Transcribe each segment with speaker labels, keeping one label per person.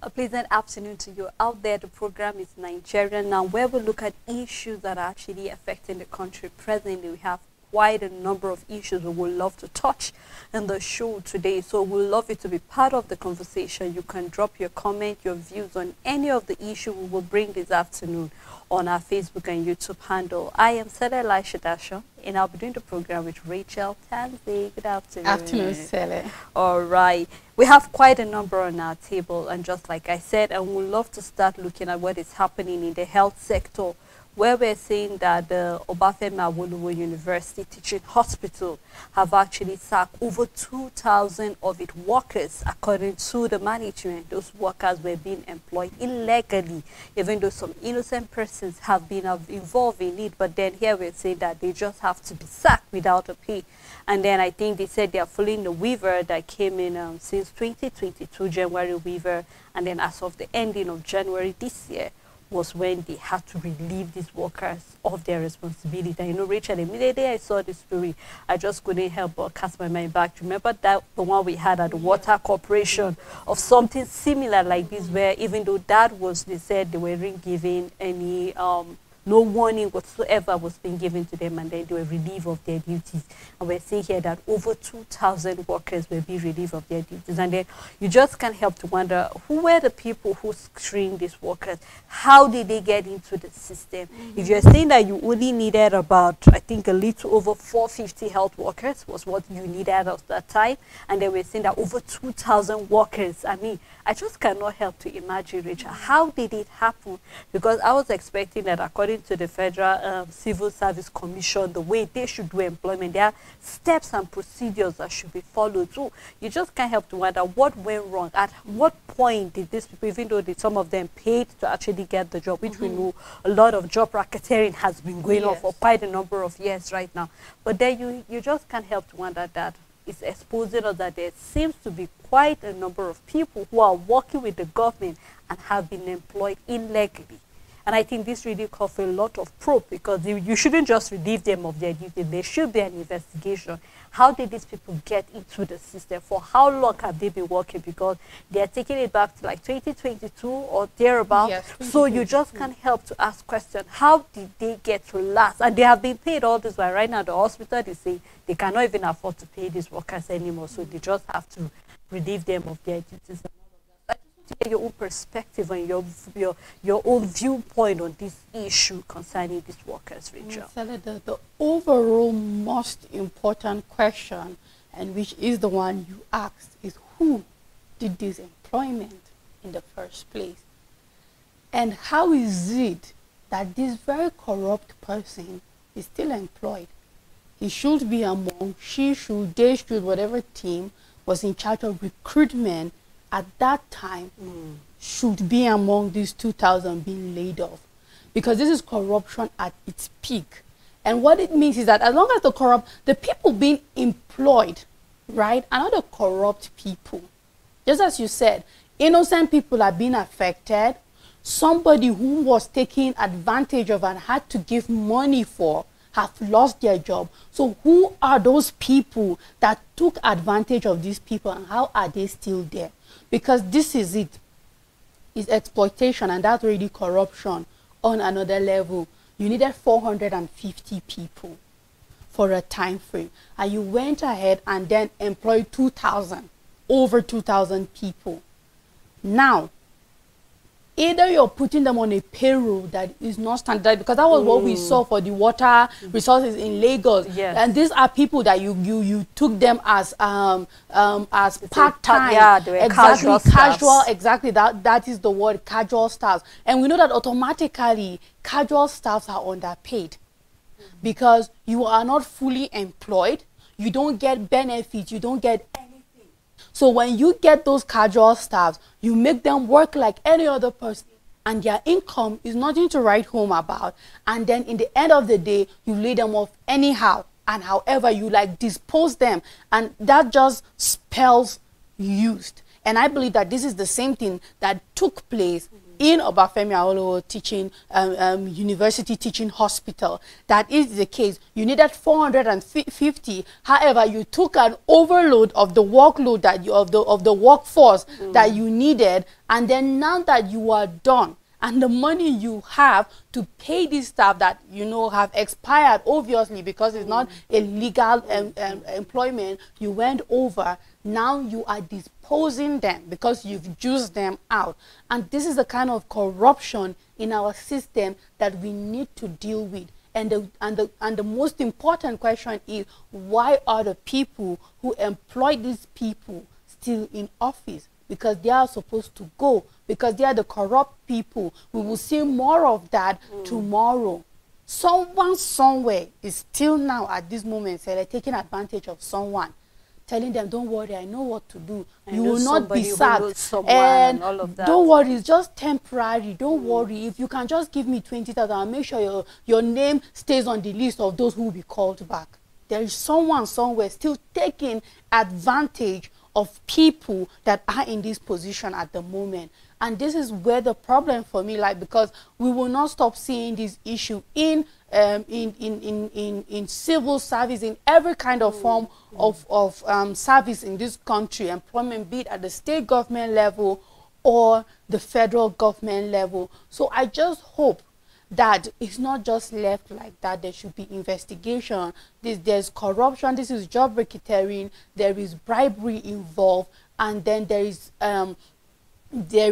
Speaker 1: A pleasant afternoon to you out there. The program is Nigerian Now, where we look at issues that are actually affecting the country. Presently, we have quite a number of issues we would love to touch in the show today. So we'd love you to be part of the conversation. You can drop your comment, your views on any of the issues we will bring this afternoon on our Facebook and YouTube handle. I am Sele Elisha Dasho, and I'll be doing the program with Rachel Tanzi. Good afternoon.
Speaker 2: Afternoon, Sele.
Speaker 1: All right. We have quite a number on our table, and just like I said, and we'd love to start looking at what is happening in the health sector, where we're saying that the Obafemi Awolowo University Teaching Hospital have actually sacked over 2,000 of its workers, according to the management. Those workers were being employed illegally, even though some innocent persons have been involved in it. But then here we're saying that they just have to be sacked without a pay. And then I think they said they are following the waiver that came in since 2022, January waiver. And then as of the ending of January this year, was when they had to relieve these workers of their responsibility. And you know, Rachel, immediately I saw this story, I just couldn't help but cast my mind back. Remember that the one we had at the Water Corporation of something similar like this, where even though that was, they said they weren't giving any no warning whatsoever was being given to them, and then they were relieved of their duties. And we're seeing here that over 2,000 workers will be relieved of their duties. And then you just can't help to wonder, who were the people who screened these workers? How did they get into the system? If you're saying that you only needed about, I think, a little over 450 health workers was what you needed at that time, and then we're saying that over 2,000 workers, I mean, I just cannot help to imagine, Rachel, how did it happen? Because I was expecting that according to the Federal Civil Service Commission, the way they should do employment, there are steps and procedures that should be followed. So you just can't help to wonder what went wrong. At what point did these people, even though some of them paid to actually get the job, which we know a lot of job racketeering has been going on for quite a number of years right now. But then you just can't help to wonder that it's exposing us that there seems to be quite a number of people who are working with the government and have been employed illegally. And I think this really calls for a lot of probe, because you shouldn't just relieve them of their duty. There should be an investigation. How did these people get into the system? For how long have they been working? Because they are taking it back to like 2022 or thereabout. Yes, so you just can't help to ask questions. How did they get to last? And they have been paid all this while. Right now, the hospital, they say they cannot even afford to pay these workers anymore. So they just have to relieve them of their duties. To get your own perspective and your own viewpoint on this issue concerning these workers, Rachel.
Speaker 2: The overall most important question, and which is the one you asked, is who did this employment in the first place? And how is it that this very corrupt person is still employed? He should be among, she should, they should, whatever team was in charge of recruitment at that time should be among these 2,000 being laid off, because this is corruption at its peak. And what it means is that as long as the people being employed, right, are not the corrupt people. Just as you said, innocent people are being affected. Somebody who was taken advantage of and had to give money for have lost their job. So who are those people that took advantage of these people, and how are they still there? Because this is it. It's exploitation, and that's already corruption on another level. You needed 450 people for a time frame, and you went ahead and then employed 2,000, over 2,000 people. Now, either you're putting them on a payroll that is not standardized, because that was what we saw for the water resources in Lagos. Yes. And these are people that you took them as part-time.
Speaker 1: Yeah, they were
Speaker 2: casual. Exactly, that is the word, casual staffs. And we know that automatically casual staffs are underpaid, because you are not fully employed. You don't get benefits. You don't get anything. So when you get those casual staffs, you make them work like any other person, and their income is nothing to write home about. And then in the end of the day, you lay them off anyhow, and however you like dispose them. And that just spells used. And I believe that this is the same thing that took place in Obafemi Awolowo teaching university teaching hospital. That is the case. You needed 450. However, you took an overload of the workload that you of the workforce that you needed, and then now that you are done, and the money you have to pay these staff that have expired, obviously because it's not a legal employment, you went over. Now you are disposing them because you've juiced them out. And this is the kind of corruption in our system that we need to deal with. And the most important question is, why are the people who employ these people still in office? Because they are supposed to go, because they are the corrupt people. We will see more of that tomorrow. Someone somewhere is still now at this moment taking advantage of someone, telling them, don't worry, I know what to do. You will not be sacked. And
Speaker 1: all of that.
Speaker 2: Don't worry, it's just temporary. Don't worry. If you can just give me 20,000, I'll make sure your name stays on the list of those who will be called back. There is someone somewhere still taking advantage of people that are in this position at the moment. And this is where the problem for me lies, because we will not stop seeing this issue in civil service, in every kind of form of service in this country, employment, be it at the state government level or the federal government level. So I just hope that it's not just left like that. There should be investigation. There's corruption, this is job racketeering, there is bribery involved, and then there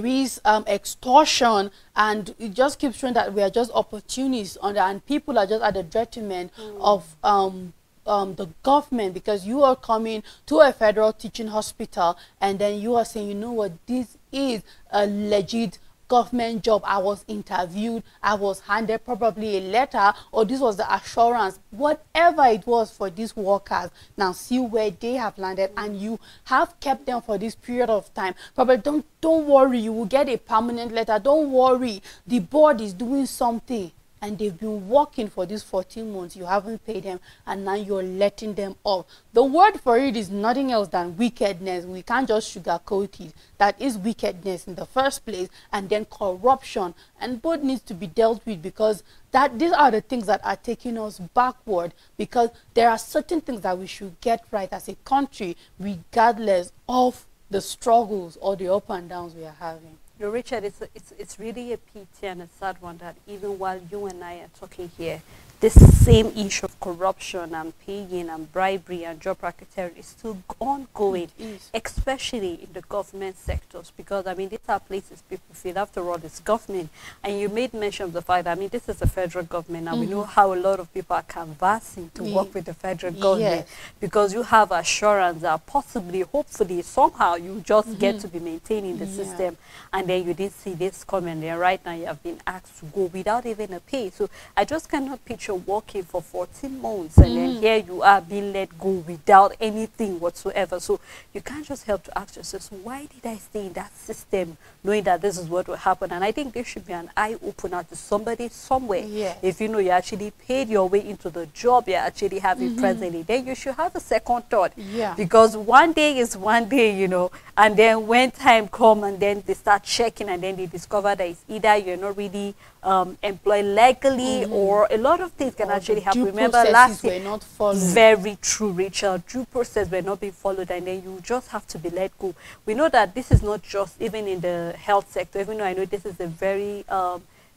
Speaker 2: is extortion, and it just keeps showing that we are just opportunists and people are just at the detriment of the government, because you are coming to a federal teaching hospital and then you are saying, you know what, this is a legit government job. I was interviewed, I was handed probably a letter, or this was the assurance, whatever it was for these workers. Now see where they have landed, and you have kept them for this period of time. But don't worry, you will get a permanent letter. Don't worry, the board is doing something. And they've been working for these 14 months. You haven't paid them, and now you're letting them off. The word for it is nothing else than wickedness. We can't just sugarcoat it. That is wickedness in the first place, and then corruption. And both needs to be dealt with, because these are the things that are taking us backward, because there are certain things that we should get right as a country, regardless of the struggles or the up and downs we are having.
Speaker 1: Richard, it's really a pity and a sad one that even while you and I are talking here, this same issue of corruption and paying and bribery and job racketeering is still ongoing, especially in the government sectors, because, I mean, these are places people feel, after all, it's government. And you made mention of the fact that, I mean, this is the federal government, and we know how a lot of people are canvassing to work with the federal government, because you have assurance that possibly, hopefully, somehow you just get to be maintaining the system, and then you didn't see this coming, and right now you have been asked to go without even a pay. So I just cannot picture working for 14 months and then here you are being let go without anything whatsoever. So you can't just help to ask yourself, so why did I stay in that system knowing that this is what will happen? And I think this should be an eye-opener to somebody somewhere. If you know you actually paid your way into the job you're actually having presently, then you should have a second thought. Because one day is one day, you know, and then when time comes and then they start checking and then they discover that it's either you're not really employed legally or a lot of things can actually happen. Remember last year,
Speaker 2: were not followed.
Speaker 1: Very true, Rachel. Due process were not being followed, and then you just have to be let go. We know that this is not just even in the health sector, even though I know this is a very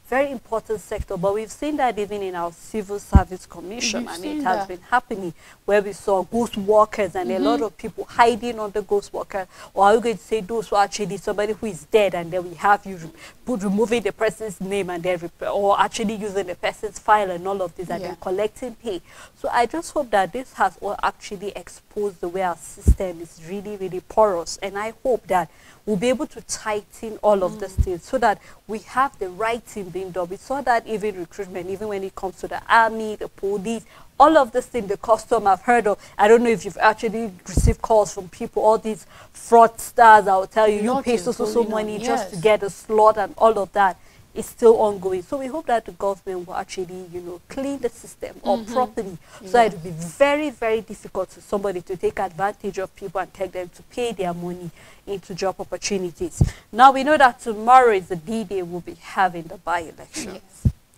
Speaker 1: very important sector, but we've seen that even in our civil service commission, and it has been happening, where we saw ghost workers and a lot of people hiding under ghost workers. Or are you going to say those who actually somebody who is dead, and then we have you removing the person's name and then or actually using the person's file and all of this and then collecting pay. So I just hope that this has all actually exposed the way our system is really, really porous, and I hope that we'll be able to tighten all of these things so that we have the right thing being done. We saw that even recruitment, even when it comes to the army, the police, all of this thing, the custom I've heard of. I don't know if you've actually received calls from people, all these fraudsters that will tell you, you pay so money just to get a slot and all of that. is still ongoing. So we hope that the government will actually, you know, clean the system up properly, so that it will be very, very difficult for somebody to take advantage of people and take them to pay their money into job opportunities. Now we know that tomorrow is the D-Day we'll be having the by-elections.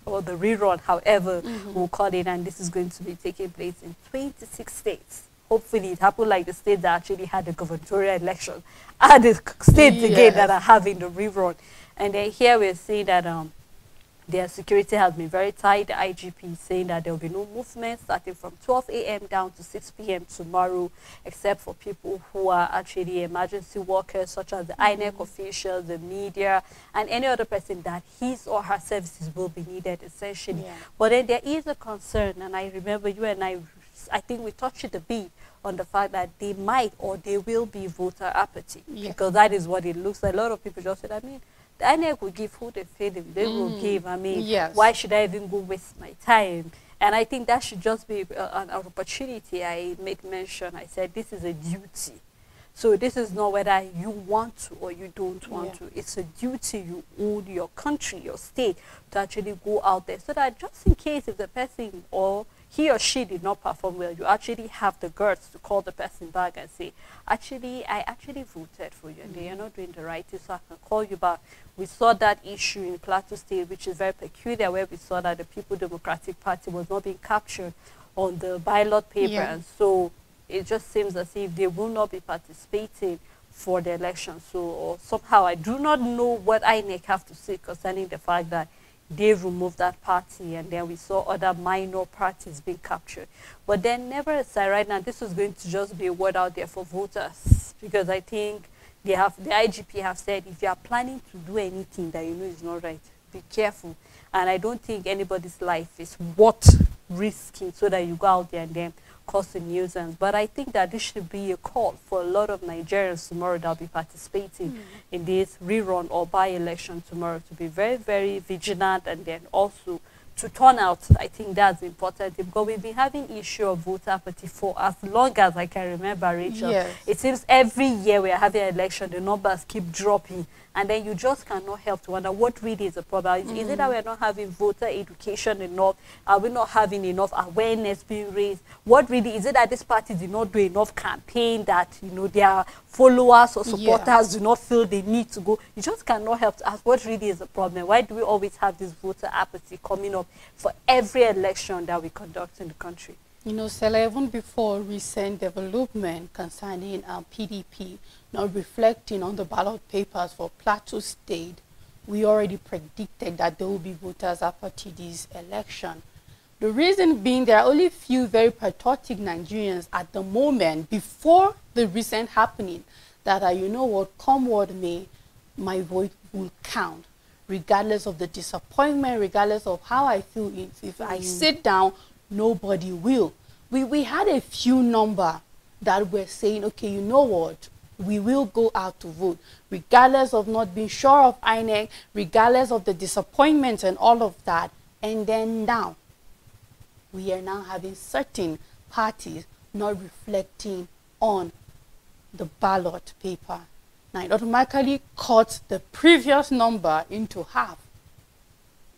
Speaker 1: Or the rerun, however we'll call it, and this is going to be taking place in 26 states. Hopefully it happened like the states that actually had the gubernatorial election are the states again that are having the rerun. And then here we're seeing that their security has been very tight. The IGP is saying that there will be no movement starting from 12 a.m. down to 6 p.m. tomorrow, except for people who are actually emergency workers, such as the INEC officials, the media, and any other person that his or her services will be needed, essentially. But then there is a concern, and I remember you and I think we touched it a bit on the fact that they might or they will be voter apathy, because that is what it looks like. A lot of people just said, I mean, the INEC will give who they feel they will give. I mean, why should I even go waste my time? And I think that should just be an opportunity. I made mention, I said, this is a duty. So this is not whether you want to or you don't want to. It's a duty you owe your country, your state, to actually go out there, so that just in case if the person or he or she did not perform well, you actually have the guts to call the person back and say, actually, I actually voted for you, and they are not doing the right thing, so I can call you back. We saw that issue in Plateau State, which is very peculiar, where we saw that the People Democratic Party was not being captured on the ballot paper, and so it just seems as if they will not be participating for the election. So or somehow I do not know what INEC have to say concerning the fact that they removed that party, and then we saw other minor parties being captured. But then never aside, right now, this is going to just be a word out there for voters, because I think the IGP have said, if you are planning to do anything that you know is not right, be careful. And I don't think anybody's life is worth risking so that you go out there and then cause a nuisance. But I think that this should be a call for a lot of Nigerians tomorrow that will be participating in this rerun or by-election tomorrow to be very, very vigilant, and then also to turn out. I think that's important, because we've been having issue of voter apathy for as long as I can remember, Rachel. It seems every year we are having an election, the numbers keep dropping, and then you just cannot help to wonder what really is the problem. Is it that we are not having voter education enough? Are we not having enough awareness being raised? What really is it that this party did not do enough campaign, that, you know, their followers or supporters do not feel they need to go? You just cannot help to ask what really is the problem. Why do we always have this voter apathy coming up for every election that we conduct in the country?
Speaker 2: You know, Stella, even before recent development concerning PDP not reflecting on the ballot papers for Plateau State, we already predicted that there will be voters apathy this election. The reason being, there are only a few very patriotic Nigerians at the moment, before the recent happening, that are, you know what, come what may, my vote will count, regardless of the disappointment, regardless of how I feel. If I sit down, nobody will. We had a few number that were saying, okay, you know what, we will go out to vote, regardless of not being sure of INEC, regardless of the disappointment and all of that. And then now, we are now having certain parties not reflecting on the ballot paper. Now, it automatically cuts the previous number into half.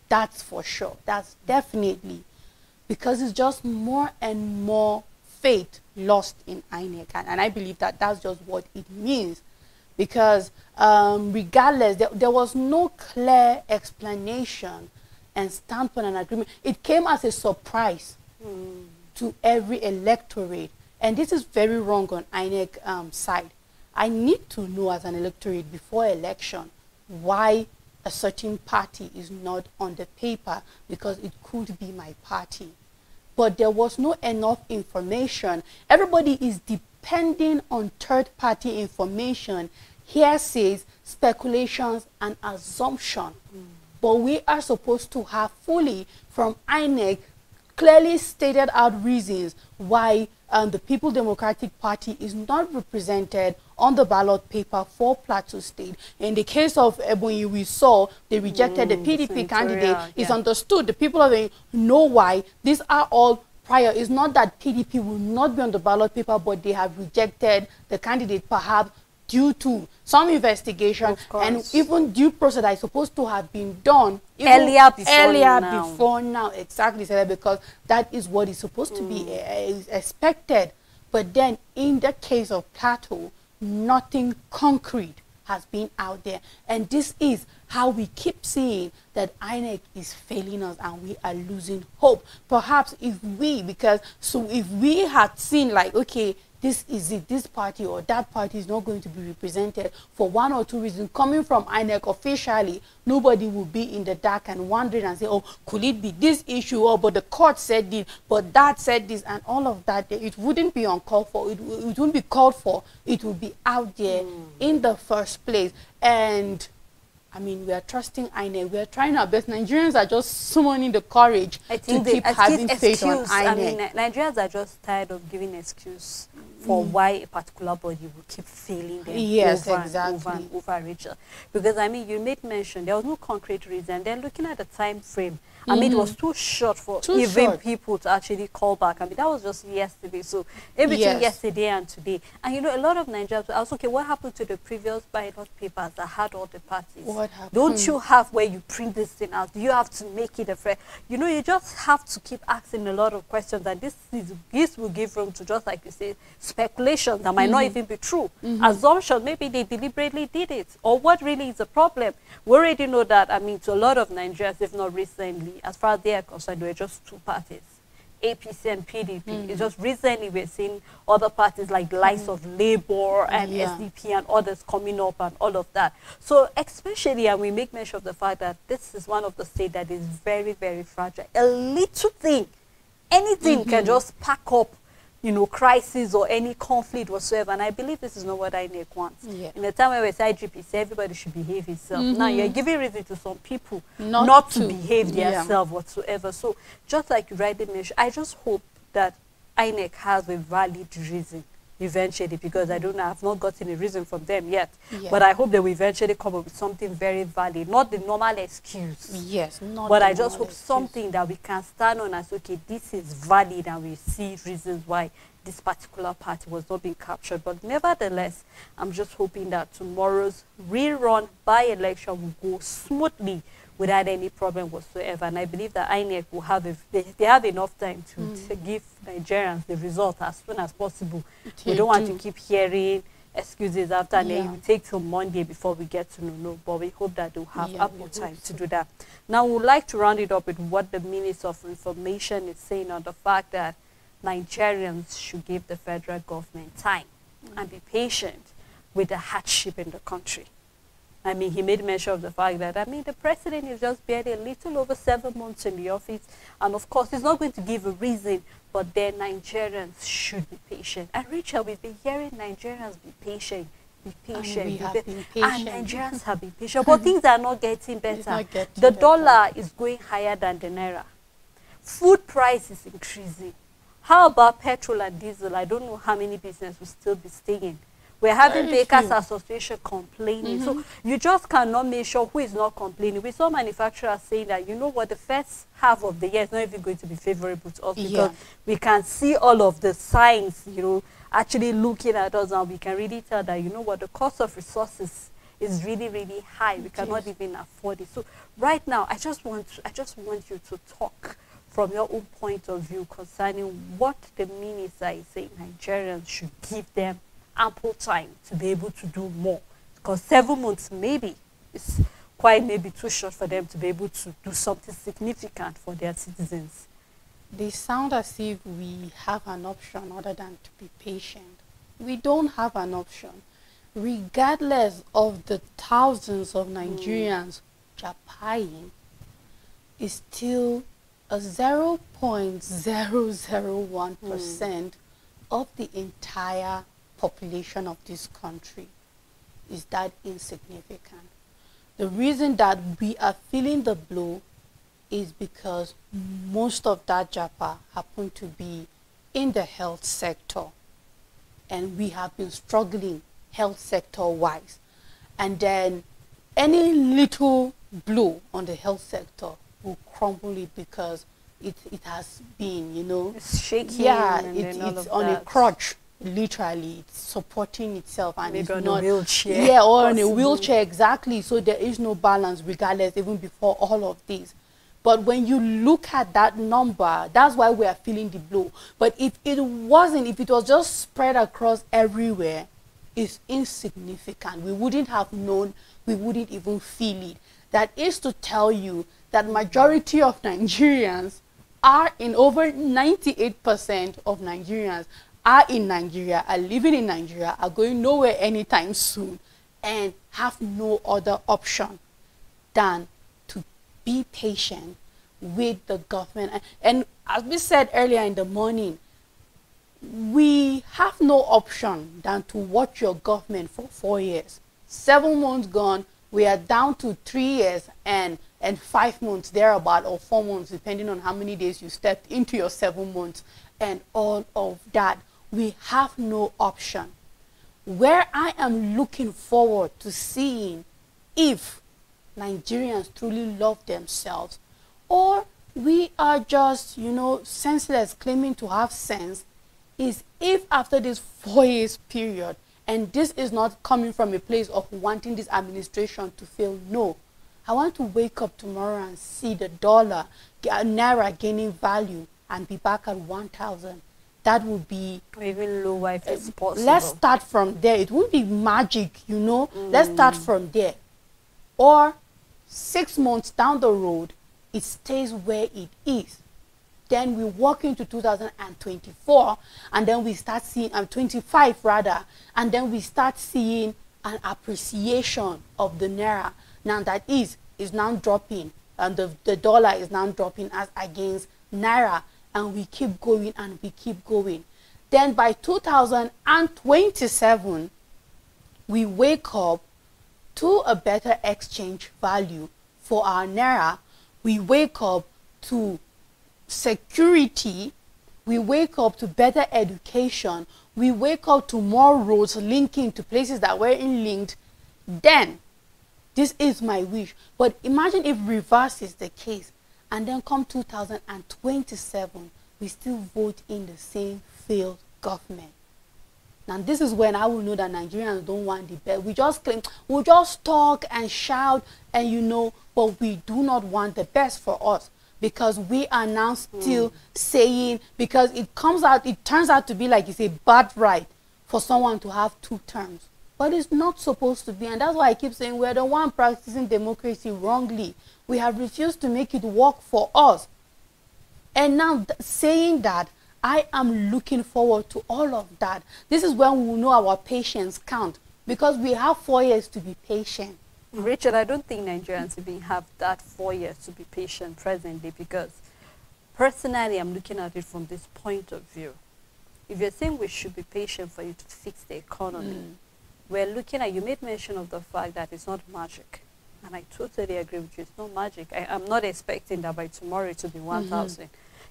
Speaker 2: That's for sure. That's definitely, because it's just more and more faith lost in INEC. And I believe that that's just what it means. Because regardless, there was no clear explanation and stamp on an agreement. It came as a surprise to every electorate. And this is very wrong on INEC side. I need to know as an electorate before election why a certain party is not on the paper, because it could be my party. But there was no enough information. Everybody is depending on third-party information, hearsays, speculations, and assumption. But we are supposed to have fully from INEC clearly stated out reasons why the People Democratic Party is not represented on the ballot paper for Plateau State. In the case of Ebonyi, we saw they rejected the PDP candidate. It's understood. The people of the know why. These are all prior. It's not that PDP will not be on the ballot paper, but they have rejected the candidate perhaps due to some investigation and even due process that is supposed to have been done
Speaker 1: earlier before
Speaker 2: now. Exactly, so because that is what is supposed to be expected. But then in the case of Plateau, nothing concrete has been out there, and this is how we keep seeing that INEC is failing us and we are losing hope. Perhaps if we had seen like, okay, this is it, this party or that party is not going to be represented for one or two reasons coming from INEC officially, nobody will be in the dark and wondering and say, oh, could it be this issue? Oh, but the court said this, but that said this, and all of that. It wouldn't be uncalled for. It wouldn't be called for. It would be out there in the first place. And I mean, we are trusting INEC. We are trying our best. Nigerians are just summoning the courage to keep having faith on INEC.
Speaker 1: I mean, Nigerians are just tired of giving excuse for why a particular body will keep failing them over and over, Rachel. Because, I mean, you made mention, there was no concrete reason. They're looking at the time frame. I mean, it was too short for people to actually call back. I mean, that was just yesterday. So, in between yesterday and today. And, you know, a lot of Nigerians were also, okay, what happened to the previous ballot papers that had all the parties?
Speaker 2: What happened?
Speaker 1: Don't you have where you print this thing out? Do you have to make it a fair? You know, you just have to keep asking a lot of questions. And this will give room to, just like you say, speculation that might not even be true. Assumption, maybe they deliberately did it. Or what really is the problem? We already know that, I mean, to a lot of Nigerians, if not recently, as far as they are concerned, there were just two parties, APC and PDP. It's just recently we're seeing other parties like the likes of Labour and SDP and others coming up and all of that. So especially, and we make mention of the fact that this is one of the states that is very, very fragile. A little thing, anything can just pack up, you know, crisis or any conflict whatsoever. And I believe this is not what INEC wants. In the time where we say IGP, say everybody should behave itself. Now you're giving reason to some people not to behave themselves whatsoever. So just like you rightly mentioned, I just hope that INEC has a valid reason eventually, because I don't know, I've not gotten a reason from them yet. But I hope they will eventually come up with something very valid, not the normal excuse. But I just hope something that we can stand on as, okay, this is valid and we see reasons why this particular party was not being captured. But nevertheless, I'm just hoping that tomorrow's rerun by-election will go smoothly without any problem whatsoever. And I believe that INEC will have, they have enough time to give Nigerians the result as soon as possible. We don't want to keep hearing excuses after, and then it will take till Monday before we get to know. But we hope that they'll have ample time to do that. Now, we would like to round it up with what the Minister of Information is saying on the fact that Nigerians should give the federal government time and be patient with the hardship in the country. I mean, he made mention of the fact that, I mean, the president is just barely a little over 7 months in the office. And of course, he's not going to give a reason, but then Nigerians should be patient. And Rachel, we've been hearing Nigerians be patient, be patient. And we have been patient. And Nigerians have been patient. But things are not getting better. The dollar is going higher than the naira. Food price is increasing. How about petrol and diesel? I don't know how many businesses will still be staying. We're having Bakers Association complaining. So you just cannot make sure who is not complaining. We saw manufacturers saying that, you know what, the first half of the year is not even going to be favorable to us, because we can see all of the signs, you know, actually looking at us, and we can really tell that, you know what, the cost of resources is really, really high. We cannot even afford it. So right now, I just want you to talk from your own point of view concerning what the minister is saying Nigerians should give them ample time to be able to do more, because 7 months maybe is quite maybe too short for them to be able to do something significant for their citizens.
Speaker 2: They sound as if we have an option other than to be patient. We don't have an option. Regardless of the thousands of Nigerians japaing, is still a 0.001% of the entire population of this country. Is that insignificant? The reason that we are feeling the blow is because most of that japa happen to be in the health sector, and we have been struggling health sector wise, and then any little blow on the health sector will crumble it, because it has been, you know,
Speaker 1: it's shaky,
Speaker 2: it's on a crutch literally supporting itself and
Speaker 1: maybe
Speaker 2: it's
Speaker 1: on
Speaker 2: not
Speaker 1: a wheelchair.
Speaker 2: yeah, or on a
Speaker 1: possibly.
Speaker 2: wheelchair, exactly. So there is no balance regardless, even before all of this. But when you look at that number, that's why we are feeling the blow. But if it wasn't, if it was just spread across everywhere, it's insignificant. We wouldn't have known, we wouldn't even feel it. That is to tell you that majority of Nigerians are in over 98% of Nigerians are in Nigeria, are living in Nigeria, are going nowhere anytime soon, and have no other option than to be patient with the government. And as we said earlier in the morning, we have no option than to watch your government for 4 years. 7 months gone, we are down to 3 years and 5 months thereabout, or 4 months, depending on how many days you stepped into your 7 months, and all of that. We have no option. Where I am looking forward to seeing if Nigerians truly love themselves, or we are just, you know, senseless, claiming to have sense, is if after this 4 years period, and this is not coming from a place of wanting this administration to fail, no. I want to wake up tomorrow and see the dollar, naira gaining value and be back at 1,000. That would be...
Speaker 1: Or even lower if it's possible.
Speaker 2: Let's start from there. It won't be magic, you know. Let's start from there. Or 6 months down the road, it stays where it is. Then we walk into 2024, and then we start seeing, 25 rather, and then we start seeing an appreciation of the naira. Now that is now dropping, and the dollar is now dropping as against naira, and we keep going and we keep going. Then by 2027, we wake up to a better exchange value for our naira. We wake up to security. We wake up to better education. We wake up to more roads linking to places that weren't linked. Then, this is my wish. But imagine if reverse is the case, and then come 2027, we still vote in the same failed government. Now this is when I will know that Nigerians don't want the best. We just claim, we just talk and shout, and you know, but we do not want the best for us, because we are now still saying, because it turns out to be like it's a bad right for someone to have 2 terms. But it's not supposed to be, and that's why I keep saying we're the one practicing democracy wrongly. We have refused to make it work for us. And now saying that, I am looking forward to all of that. This is when we will know our patience count, because we have 4 years to be patient.
Speaker 1: Richard, I don't think Nigerians even have that 4 years to be patient presently, because personally, I'm looking at it from this point of view. If you're saying we should be patient for you to fix the economy, we're looking at, you made mention of the fact that it's not magic. And I totally agree with you. It's not magic. I'm not expecting that by tomorrow it will be 1,000.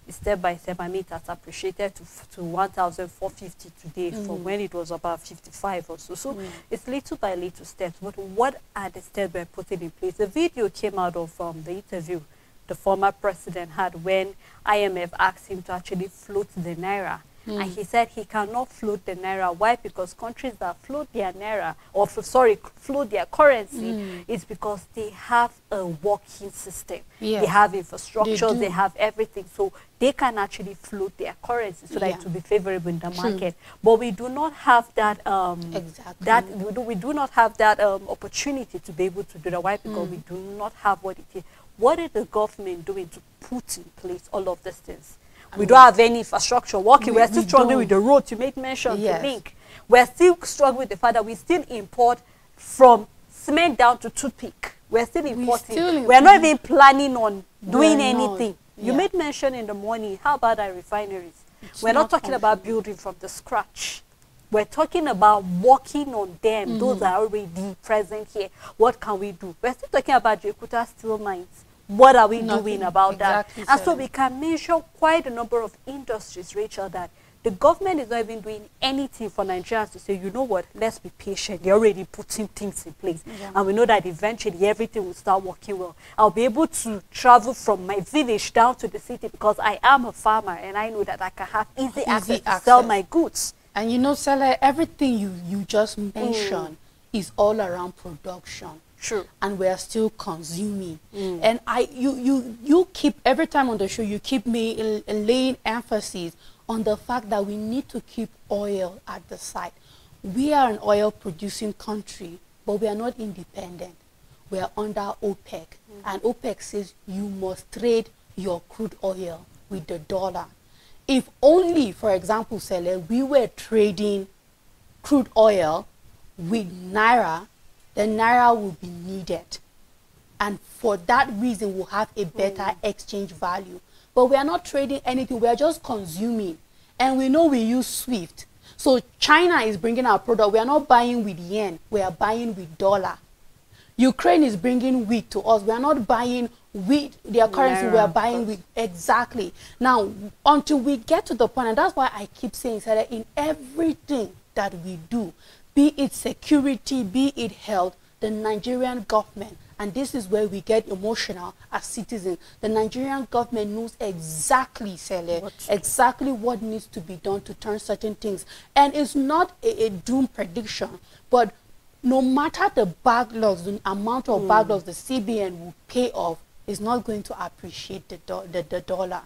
Speaker 1: Step by step, I mean, that's appreciated to 1,450 today from when it was about 55 or so. So it's little by little steps. But what are the steps we're putting in place? The video came out of the interview the former president had when IMF asked him to actually float the naira. And he said he cannot float the naira. Why? Because countries that float their naira, or float their currency, is because they have a working system. They have infrastructure, they have everything. So they can actually float their currency so that it will be favorable in the market. But we do not have that we do not have that opportunity to be able to do that. Why? Because we do not have what it is. What is the government doing to put in place all of these things? We don't have any infrastructure working. We're still struggling with the roads. You made mention to link. We're still struggling with the fact that we still import from cement down to toothpick. We're still importing. We're not even planning on doing anything. You made mention in the morning. How about our refineries? We're not talking about building from the scratch. We're talking about working on them. Those are already present here. What can we do? We're still talking about Jakarta steel mines. What are we doing about that? And so we can measure quite a number of industries, Rachel, that the government is not even doing anything for Nigerians to say, you know what, let's be patient. They're already putting things in place. And we know that eventually everything will start working well. I'll be able to travel from my village down to the city because I am a farmer and I know that I can have easy access to sell my goods.
Speaker 2: And you know, Sele, everything you just mentioned is all around production.
Speaker 1: True.
Speaker 2: And we are still consuming. And you keep, every time on the show, you keep me laying emphasis on the fact that we need to keep oil at the site. We are an oil producing country, but we are not independent. We are under OPEC. And OPEC says you must trade your crude oil with the dollar. If only, for example, Sele, we were trading crude oil with Naira, then Naira will be needed. And for that reason, we'll have a better exchange value. But we are not trading anything. We are just consuming. And we know we use SWIFT. So China is bringing our product. We are not buying with yen. We are buying with dollar. Ukraine is bringing wheat to us. We are not buying wheat, their currency. We are buying with, exactly. Now, until we get to the point, and that's why I keep saying that in everything that we do, be it security, be it health, the Nigerian government, and this is where we get emotional as citizens, the Nigerian government knows exactly, Sele, exactly what needs to be done to turn certain things. And it's not a doom prediction, but no matter the backlogs, the amount of backlogs the CBN will pay off is not going to appreciate the dollar.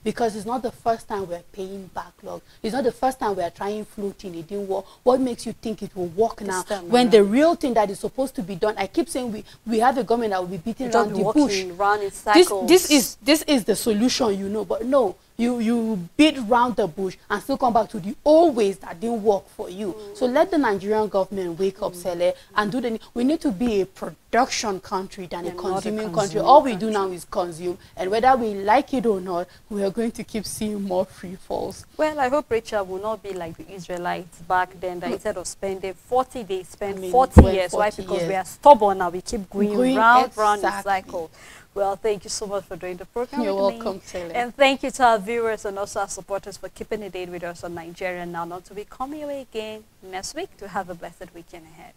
Speaker 2: Because it's not the first time we're paying backlog. It's not the first time we're trying floating. It didn't work. What makes you think it will work now? When the real thing that is supposed to be done, I keep saying we have a government that will be beating around the bush.
Speaker 1: Round in cycles.
Speaker 2: This is the solution, you know. But no, you beat around the bush and still come back to the old ways that didn't work for you. So let the Nigerian government wake up, Sele, and do the. We need to be a production country than a consuming country. All we do now is consume, and whether we like it or not, we are going to keep seeing more free falls.
Speaker 1: Well, I hope Rachel will not be like the Israelites back then, that instead of spending 40 days, spend 40 years. Why? Because we are stubborn now. We keep going round in cycle. Well, thank you so much for doing the program.
Speaker 2: You're welcome, Taylor.
Speaker 1: And thank you to our viewers and also our supporters for keeping a date with us on Nigeria Now. Not to be coming away again next week. To have a blessed weekend ahead.